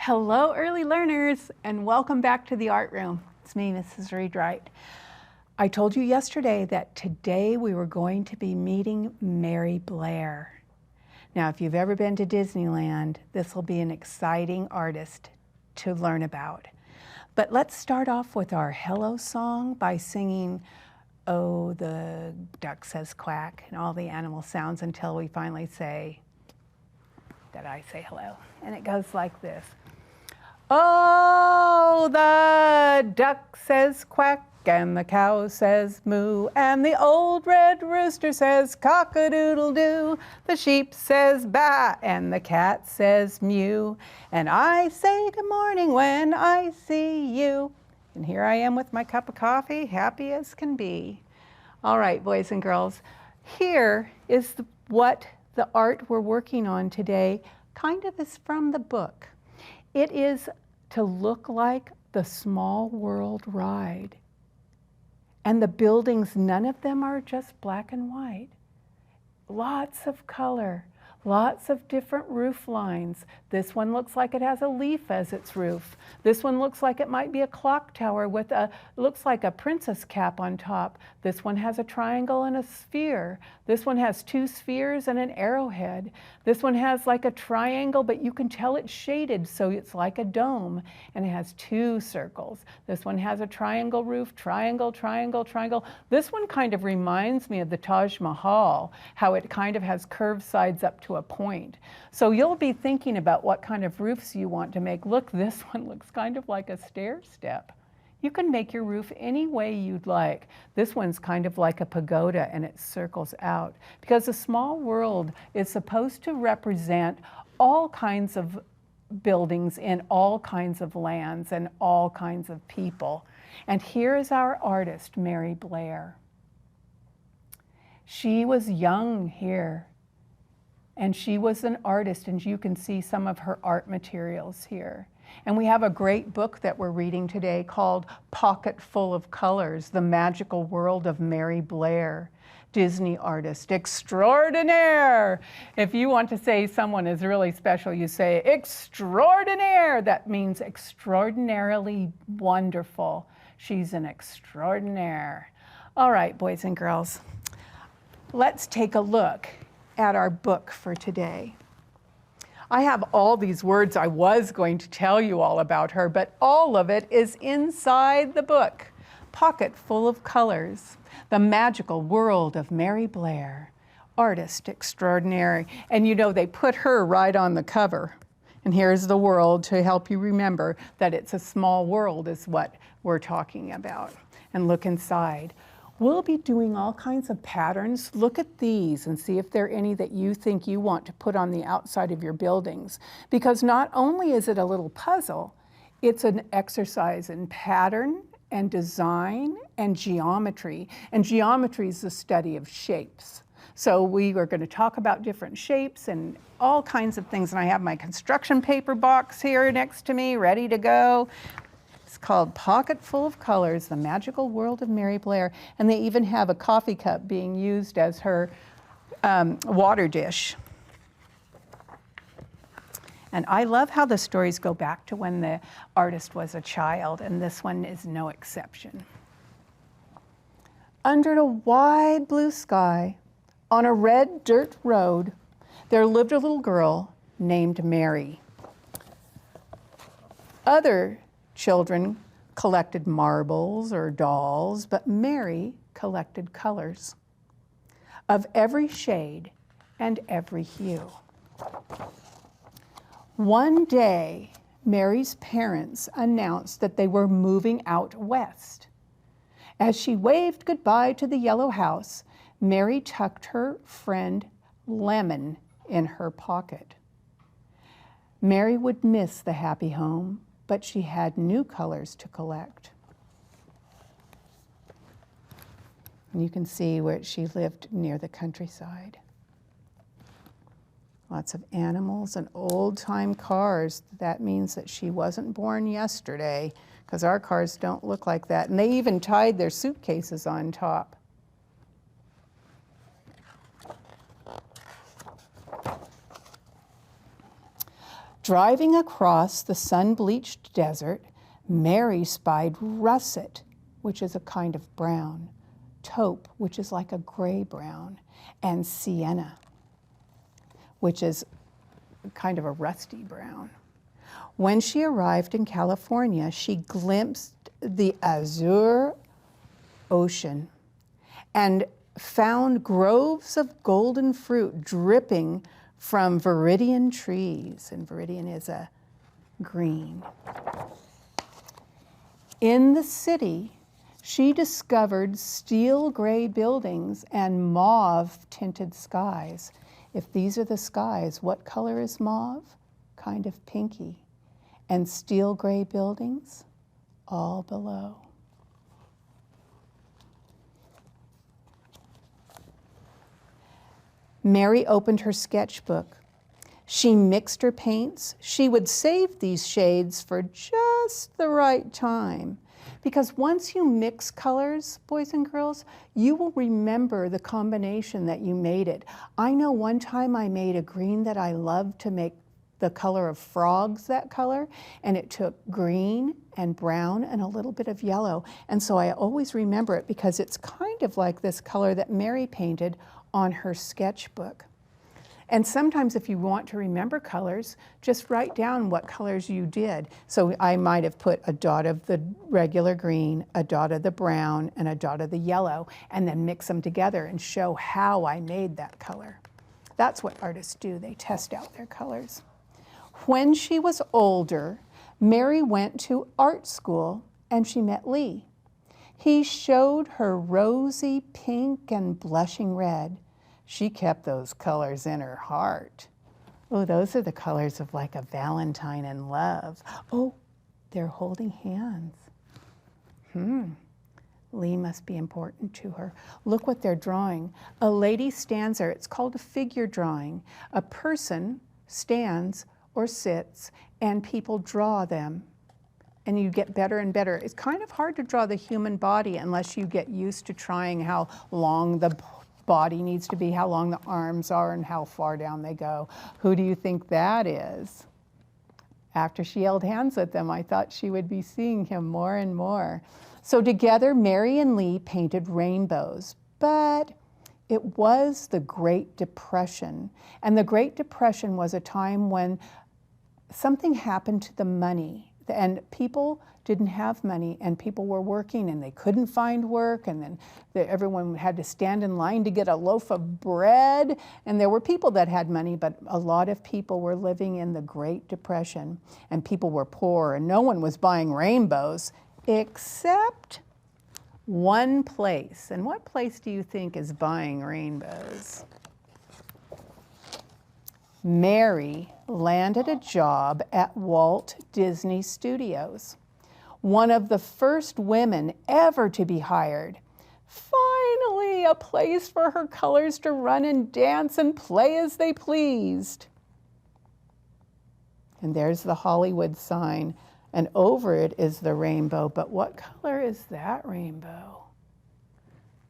Hello, early learners, and welcome back to the art room. It's me, Mrs. Reed Wright. I told you yesterday that today we were going to be meeting Mary Blair. Now, if you've ever been to Disneyland, this will be an exciting artist to learn about. But let's start off with our hello song by singing, "Oh, the duck says quack," and all the animal sounds until we finally say that I say hello. And it goes like this. Oh, the duck says quack, and the cow says moo, and the old red rooster says cock-a-doodle-doo. The sheep says baa, and the cat says mew, and I say good morning when I see you. And here I am with my cup of coffee, happy as can be. All right, boys and girls, here is what the art we're working on today kind of is from the book. It is to look like the Small World ride. And the buildings, none of them are just black and white. Lots of color, lots of different roof lines. This one looks like it has a leaf as its roof. This one looks like it might be a clock tower with looks like a princess cap on top. This one has a triangle and a sphere. This one has two spheres and an arrowhead. This one has like a triangle, but you can tell it's shaded, so it's like a dome, and it has two circles. This one has a triangle roof, triangle, triangle, triangle. This one kind of reminds me of the Taj Mahal, how it kind of has curved sides up to a point. So you'll be thinking about what kind of roofs you want to make. Look, this one looks kind of like a stair step. You can make your roof any way you'd like. This one's kind of like a pagoda and it circles out because the Small World is supposed to represent all kinds of buildings in all kinds of lands and all kinds of people. And here is our artist, Mary Blair. She was young here, and she was an artist, and you can see some of her art materials here. And we have a great book that we're reading today called Pocket Full of Colors, The Magical World of Mary Blair, Disney artist extraordinaire. If you want to say someone is really special, you say extraordinaire. That means extraordinarily wonderful. She's an extraordinaire. All right, boys and girls, let's take a look at our book for today. I have all these words I was going to tell you all about her, but all of it is inside the book. Pocket Full of Colors, The Magical World of Mary Blair, Artist Extraordinary. And you know, they put her right on the cover. And here's the world to help you remember that it's a small world is what we're talking about. And look inside. We'll be doing all kinds of patterns. Look at these and see if there are any that you think you want to put on the outside of your buildings. Because not only is it a little puzzle, it's an exercise in pattern and design and geometry. And geometry is the study of shapes. So we are going to talk about different shapes and all kinds of things. And I have my construction paper box here next to me, ready to go. It's called Pocket Full of Colors, The Magical World of Mary Blair. And they even have a coffee cup being used as her water dish. And I love how the stories go back to when the artist was a child, and this one is no exception. Under a wide blue sky, on a red dirt road, there lived a little girl named Mary. Other children collected marbles or dolls, but Mary collected colors of every shade and every hue. One day, Mary's parents announced that they were moving out west. As she waved goodbye to the yellow house, Mary tucked her friend Lemon in her pocket. Mary would miss the happy home, but she had new colors to collect. And you can see where she lived near the countryside. Lots of animals and old-time cars. That means that she wasn't born yesterday, because our cars don't look like that. And they even tied their suitcases on top. Driving across the sun-bleached desert, Mary spied russet, which is a kind of brown, taupe, which is like a gray-brown, and sienna, which is kind of a rusty brown. When she arrived in California, she glimpsed the azure ocean and found groves of golden fruit dripping from viridian trees, and viridian is a green. In the city, she discovered steel gray buildings and mauve-tinted skies. If these are the skies, what color is mauve? Kind of pinky. And steel gray buildings, all below. Mary opened her sketchbook. She mixed her paints. She would save these shades for just the right time. Because once you mix colors, boys and girls, you will remember the combination that you made it. I know one time I made a green that I loved to make the color of frogs that color, and it took green and brown and a little bit of yellow. And so I always remember it because it's kind of like this color that Mary painted on her sketchbook. And sometimes if you want to remember colors, just write down what colors you did. So I might have put a dot of the regular green, a dot of the brown, and a dot of the yellow, and then mix them together and show how I made that color. That's what artists do. They test out their colors. When she was older, Mary went to art school and she met Lee. He showed her rosy pink and blushing red. She kept those colors in her heart. Oh, those are the colors of like a Valentine in love. Oh, they're holding hands. Lee must be important to her. Look what they're drawing. A lady stands there. It's called a figure drawing. A person stands or sits and people draw them. And you get better and better. It's kind of hard to draw the human body unless you get used to trying how long the body needs to be, how long the arms are, and how far down they go. Who do you think that is? After she held hands with them, I thought she would be seeing him more and more. So together, Mary and Lee painted rainbows, but it was the Great Depression. And the Great Depression was a time when something happened to the money, and people didn't have money, and people were working and they couldn't find work, and then everyone had to stand in line to get a loaf of bread. And there were people that had money, but a lot of people were living in the Great Depression, and people were poor, and no one was buying rainbows except one place. And what place do you think is buying rainbows? Mary landed a job at Walt Disney Studios, one of the first women ever to be hired. Finally, a place for her colors to run and dance and play as they pleased. And there's the Hollywood sign, and over it is the rainbow. But what color is that rainbow?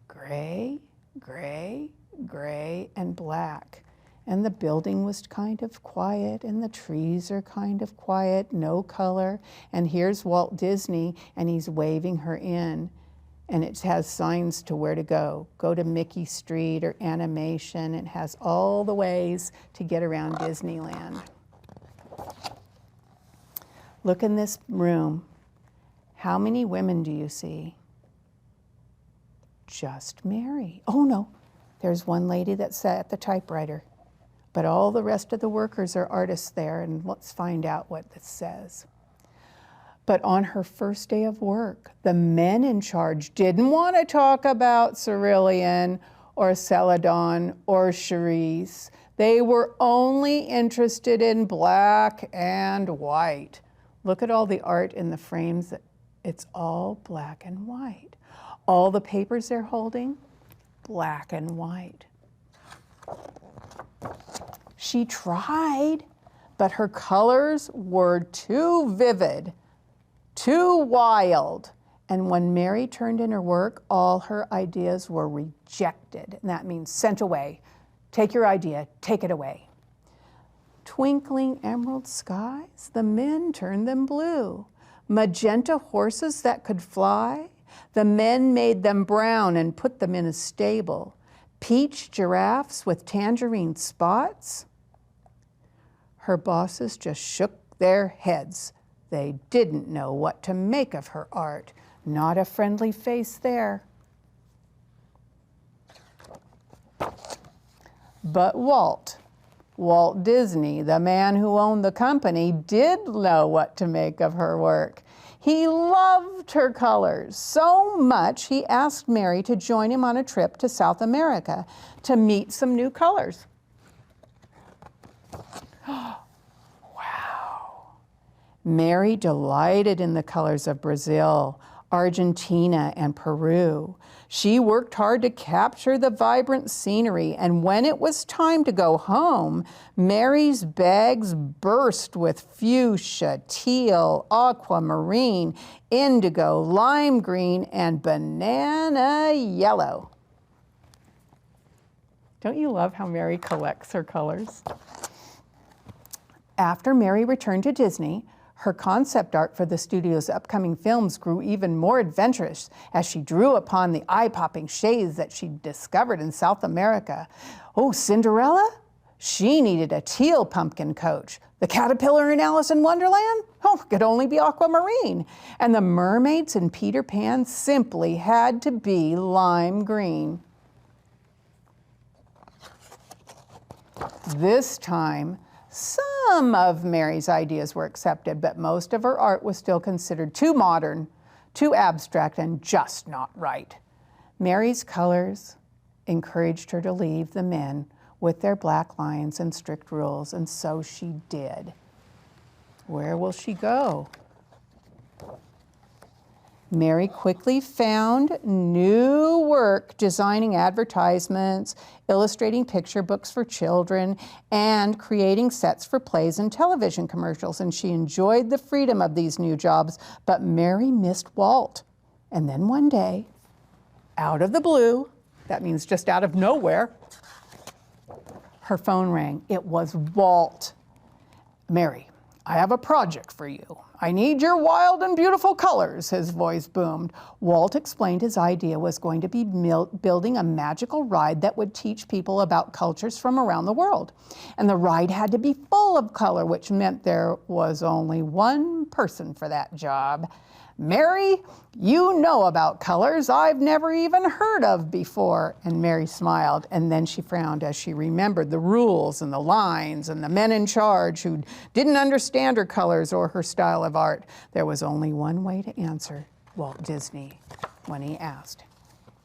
Gray, gray, gray, and black. And the building was kind of quiet, and the trees are kind of quiet, no color. And here's Walt Disney, and he's waving her in. And it has signs to where to go. Go to Mickey Street or Animation. It has all the ways to get around Disneyland. Look in this room. How many women do you see? Just Mary. Oh no, there's one lady that sat at the typewriter. But all the rest of the workers are artists there, and let's find out what this says. But on her first day of work, the men in charge didn't want to talk about Cerulean or Celadon or Charisse. They were only interested in black and white. Look at all the art in the frames. It's all black and white. All the papers they're holding, black and white. She tried, but her colors were too vivid, too wild. And when Mary turned in her work, all her ideas were rejected. And that means sent away. Take your idea, take it away. Twinkling emerald skies, the men turned them blue. Magenta horses that could fly, the men made them brown and put them in a stable. Peach giraffes with tangerine spots. Her bosses just shook their heads. They didn't know what to make of her art. Not a friendly face there. But Walt Disney, the man who owned the company, did know what to make of her work. He loved her colors so much he asked Mary to join him on a trip to South America to meet some new colors. Wow. Mary delighted in the colors of Brazil, Argentina, and Peru. She worked hard to capture the vibrant scenery, and when it was time to go home, Mary's bags burst with fuchsia, teal, aquamarine, indigo, lime green, and banana yellow. Don't you love how Mary collects her colors? After Mary returned to Disney, her concept art for the studio's upcoming films grew even more adventurous as she drew upon the eye-popping shades that she'd discovered in South America. Oh, Cinderella? She needed a teal pumpkin coach. The caterpillar in Alice in Wonderland? Oh, it could only be aquamarine. And the mermaids in Peter Pan simply had to be lime green. This time, some of Mary's ideas were accepted, but most of her art was still considered too modern, too abstract, and just not right. Mary's colors encouraged her to leave the men with their black lines and strict rules, and so she did. Where will she go? Mary quickly found new work designing advertisements, illustrating picture books for children, and creating sets for plays and television commercials. And she enjoyed the freedom of these new jobs, but Mary missed Walt. And then one day, out of the blue, that means just out of nowhere, her phone rang. It was Walt. Mary, I have a project for you. I need your wild and beautiful colors, his voice boomed. Walt explained his idea was going to be building a magical ride that would teach people about cultures from around the world. And the ride had to be full of color, which meant there was only one person for that job. Mary, you know about colors I've never even heard of before. And Mary smiled, and then she frowned as she remembered the rules and the lines and the men in charge who didn't understand her colors or her style of art. There was only one way to answer Walt Disney when he asked.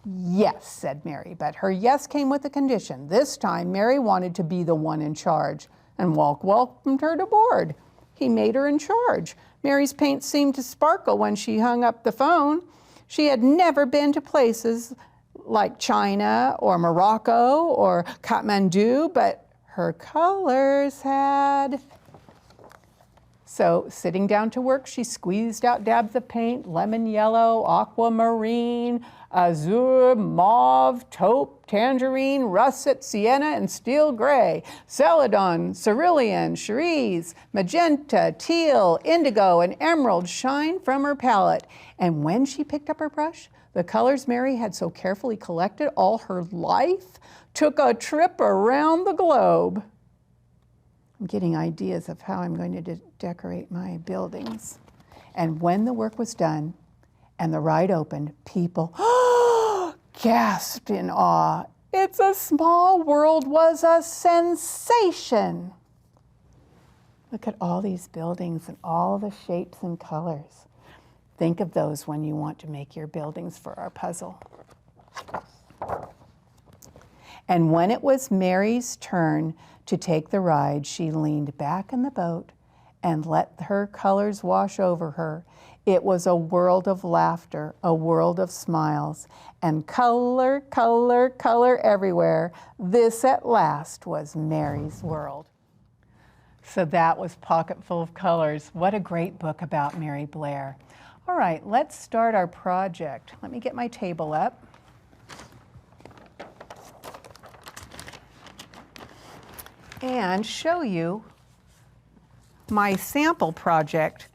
Yes, said Mary, but her yes came with a condition. This time, Mary wanted to be the one in charge, and Walt welcomed her to board. He made her in charge. Mary's paint seemed to sparkle when she hung up the phone. She had never been to places like China or Morocco or Kathmandu, but her colors had. So sitting down to work, she squeezed out dabs of paint, lemon yellow, aquamarine, azure, mauve, taupe, tangerine, russet, sienna, and steel gray, celadon, cerulean, cerise, magenta, teal, indigo, and emerald shine from her palette. And when she picked up her brush, the colors Mary had so carefully collected all her life took a trip around the globe. I'm getting ideas of how I'm going to decorate my buildings. And when the work was done and the ride opened, people gasped in awe. It's a Small World was a sensation. Look at all these buildings and all the shapes and colors. Think of those when you want to make your buildings for our puzzle. And when it was Mary's turn to take the ride, she leaned back in the boat and let her colors wash over her. It was a world of laughter, a world of smiles, and color, color, color everywhere. This at last was Mary's world. So that was Pocketful of Colors. What a great book about Mary Blair. All right, let's start our project. Let me get my table up. And show you my sample project,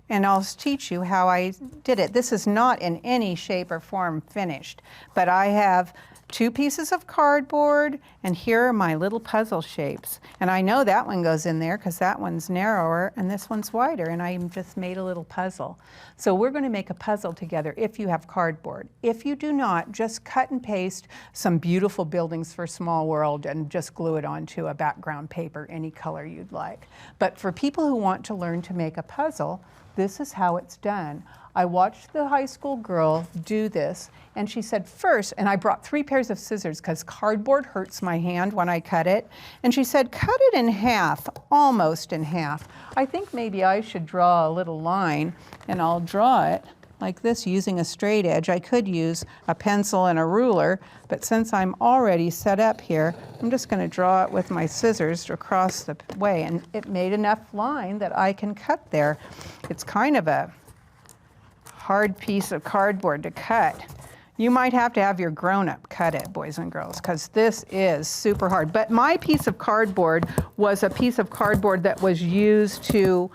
and I'll teach you how I did it. This is not in any shape or form finished, but I have 2 pieces of cardboard, and here are my little puzzle shapes. And I know that one goes in there because that one's narrower and this one's wider, and I just made a little puzzle. So we're going to make a puzzle together if you have cardboard. If you do not, just cut and paste some beautiful buildings for Small World and just glue it onto a background paper, any color you'd like. But for people who want to learn to make a puzzle, this is how it's done. I watched the high school girl do this, and she said first, and I brought 3 pairs of scissors because cardboard hurts my hand when I cut it, and she said cut it in half, almost in half. I think maybe I should draw a little line, and I'll draw it like this using a straight edge. I could use a pencil and a ruler, but since I'm already set up here, I'm just going to draw it with my scissors across the way, and it made enough line that I can cut there. It's kind of a hard piece of cardboard to cut. You might have to have your grown-up cut it, boys and girls, because this is super hard. But my piece of cardboard was a piece of cardboard that was used to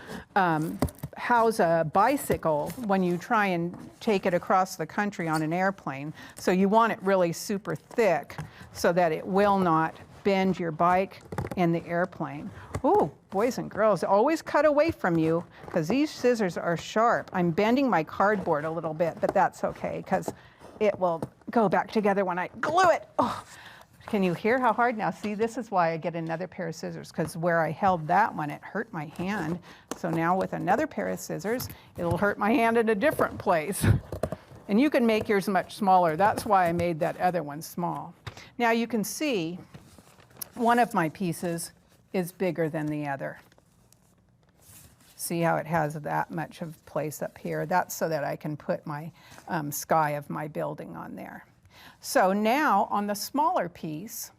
house a bicycle when you try and take it across the country on an airplane. So you want it really super thick so that it will not bend your bike in the airplane. Ooh, boys and girls, always cut away from you because these scissors are sharp. I'm bending my cardboard a little bit, but that's okay because it will go back together when I glue it. Oh, can you hear how hard? Now see, this is why I get another pair of scissors, because where I held that one, it hurt my hand. So now with another pair of scissors, it'll hurt my hand in a different place. And you can make yours much smaller. That's why I made that other one small. Now you can see one of my pieces is bigger than the other. See how it has that much of place up here? That's so that I can put my sky of my building on there. So now on the smaller piece,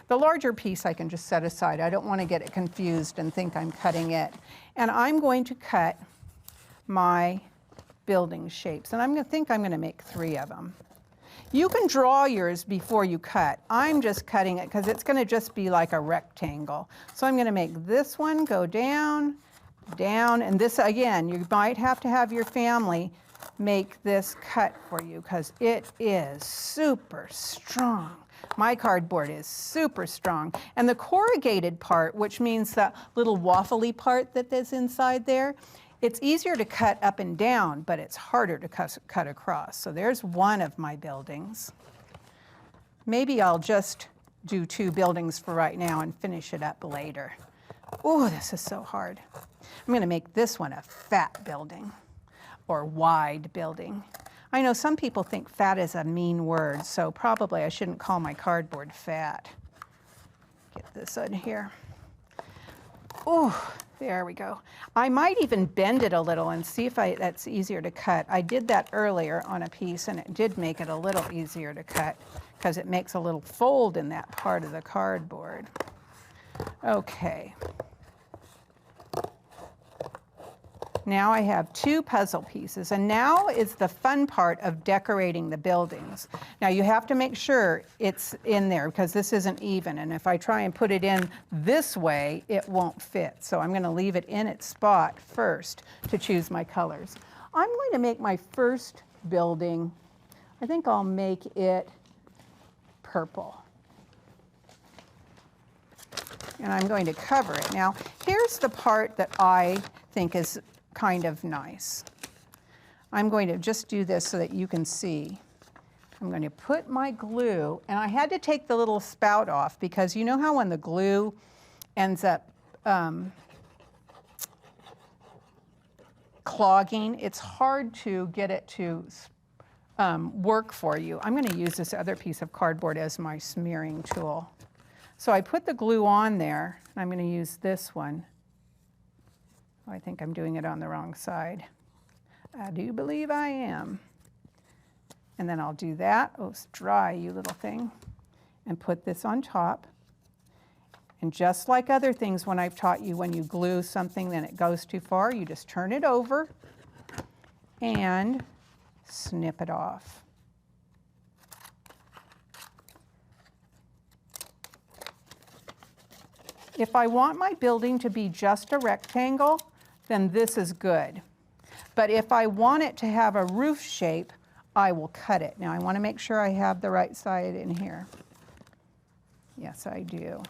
the larger piece I can just set aside. I don't want to get it confused and think I'm cutting it. And I'm going to cut my building shapes. And I'm going to make 3 of them. You can draw yours before you cut. I'm just cutting it because it's going to just be like a rectangle. So I'm going to make this one go down, down, and this again, you might have to have your family make this cut for you because it is super strong. My cardboard is super strong. And the corrugated part, which means that little waffly part that is inside there, it's easier to cut up and down, but it's harder to cut across. So there's one of my buildings. Maybe I'll just do 2 buildings for right now and finish it up later. Oh, this is so hard. I'm going to make this one a fat building or wide building. I know some people think fat is a mean word, so probably I shouldn't call my cardboard fat. Get this in here. Oh, there we go. I might even bend it a little and see if that's easier to cut. I did that earlier on a piece, and it did make it a little easier to cut because it makes a little fold in that part of the cardboard. Okay. Now I have 2 puzzle pieces, and now is the fun part of decorating the buildings. Now you have to make sure it's in there because this isn't even, and if I try and put it in this way, it won't fit. So I'm going to leave it in its spot first to choose my colors. I'm going to make my first building, I think I'll make it purple. And I'm going to cover it. Now, here's the part that I think is kind of nice. I'm going to just do this so that you can see. I'm going to put my glue, and I had to take the little spout off because you know how when the glue ends up clogging, it's hard to get it to work for you. I'm going to use this other piece of cardboard as my smearing tool. So I put the glue on there, and I'm going to use this one. Oh, I think I'm doing it on the wrong side. I do believe I am. And then I'll do that. Oh, it's dry, you little thing. And put this on top. And just like other things when I've taught you, when you glue something then it goes too far, you just turn it over and snip it off. If I want my building to be just a rectangle, then this is good. But if I want it to have a roof shape, I will cut it. Now I want to make sure I have the right side in here. Yes, I do.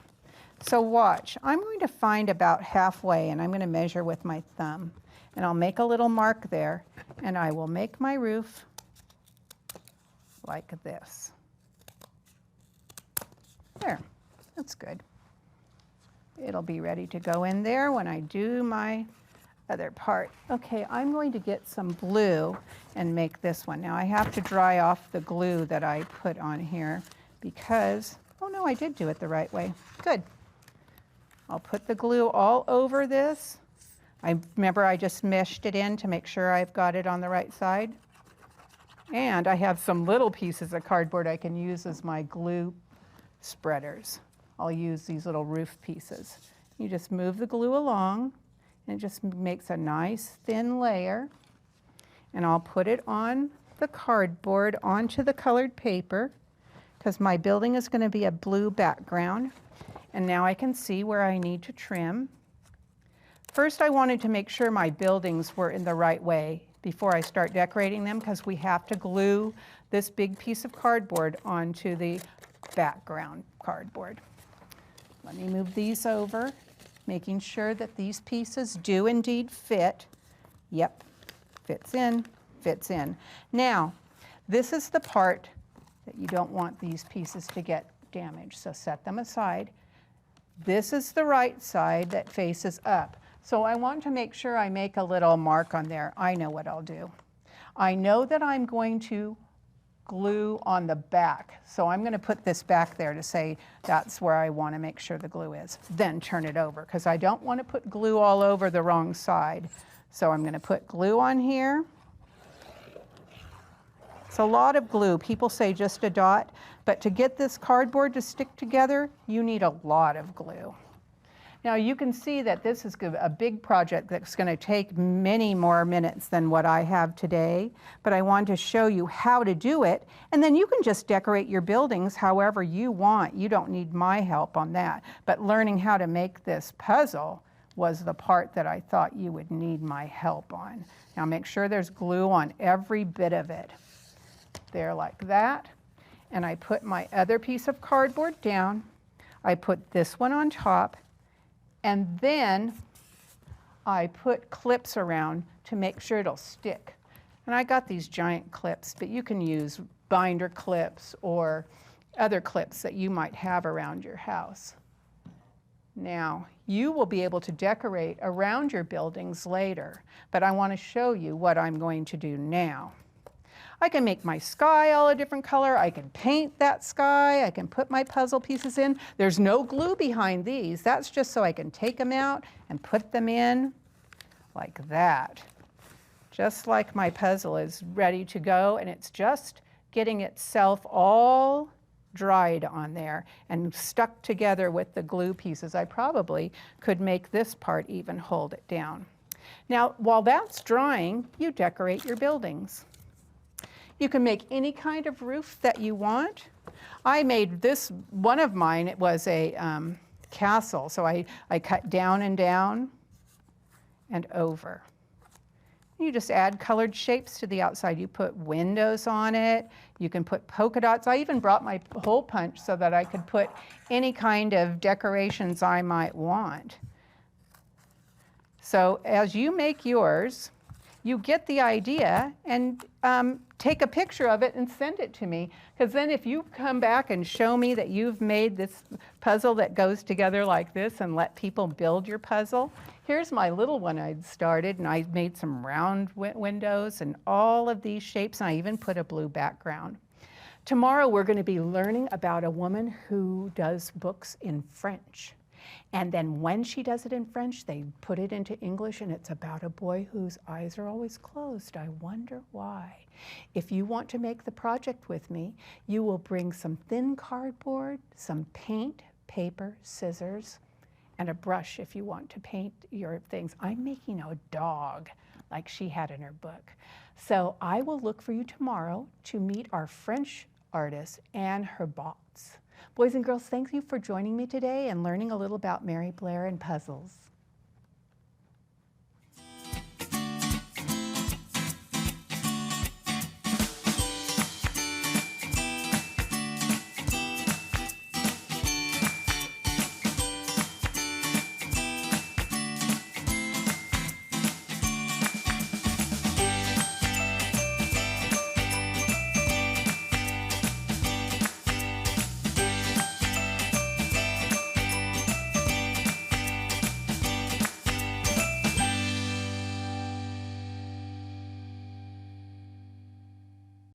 So watch, I'm going to find about halfway and I'm going to measure with my thumb. And I'll make a little mark there and I will make my roof like this. There, that's good. It'll be ready to go in there when I do my other part. Okay, I'm going to get some glue and make this one. Now I have to dry off the glue that I put on here because, oh no, I did do it the right way. Good. I'll put the glue all over this. Remember I just meshed it in to make sure I've got it on the right side. And I have some little pieces of cardboard I can use as my glue spreaders. I'll use these little roof pieces. You just move the glue along and it just makes a nice thin layer. And I'll put it on the cardboard onto the colored paper because my building is going to be a blue background. And now I can see where I need to trim. First, I wanted to make sure my buildings were in the right way before I start decorating them because we have to glue this big piece of cardboard onto the background cardboard. Let me move these over, making sure that these pieces do indeed fit. Yep, fits in, fits in. Now, this is the part that you don't want these pieces to get damaged, so set them aside. This is the right side that faces up. So I want to make sure I make a little mark on there. I know what I'll do. I know that I'm going to glue on the back. So I'm going to put this back there to say that's where I want to make sure the glue is. Then turn it over because I don't want to put glue all over the wrong side. So I'm going to put glue on here. It's a lot of glue. People say just a dot, but to get this cardboard to stick together, you need a lot of glue. Now you can see that this is a big project that's going to take many more minutes than what I have today, but I wanted to show you how to do it, and then you can just decorate your buildings however you want. You don't need my help on that, but learning how to make this puzzle was the part that I thought you would need my help on. Now make sure there's glue on every bit of it. There like that, and I put my other piece of cardboard down. I put this one on top, and then I put clips around to make sure it'll stick. And I got these giant clips, but you can use binder clips or other clips that you might have around your house. Now, you will be able to decorate around your buildings later, but I want to show you what I'm going to do now. I can make my sky all a different color. I can paint that sky. I can put my puzzle pieces in. There's no glue behind these. That's just so I can take them out and put them in like that. Just like my puzzle is ready to go, and it's just getting itself all dried on there and stuck together with the glue pieces. I probably could make this part even hold it down. Now, while that's drying, you decorate your buildings. You can make any kind of roof that you want. I made this, one of mine, it was a castle. So I cut down and over. You just add colored shapes to the outside. You put windows on it. You can put polka dots. I even brought my hole punch so that I could put any kind of decorations I might want. So as you make yours, you get the idea and take a picture of it and send it to me. Because then if you come back and show me that you've made this puzzle that goes together like this and let people build your puzzle. Here's my little one I'd started, and I made some round windows and all of these shapes, and I even put a blue background. Tomorrow we're going to be learning about a woman who does books in French. And then when she does it in French, they put it into English, and it's about a boy whose eyes are always closed. I wonder why. If you want to make the project with me, you will bring some thin cardboard, some paint, paper, scissors, and a brush if you want to paint your things. I'm making a dog like she had in her book. So I will look for you tomorrow to meet our French artist, Anne Herbots. Boys and girls, thank you for joining me today and learning a little about Mary Blair and puzzles.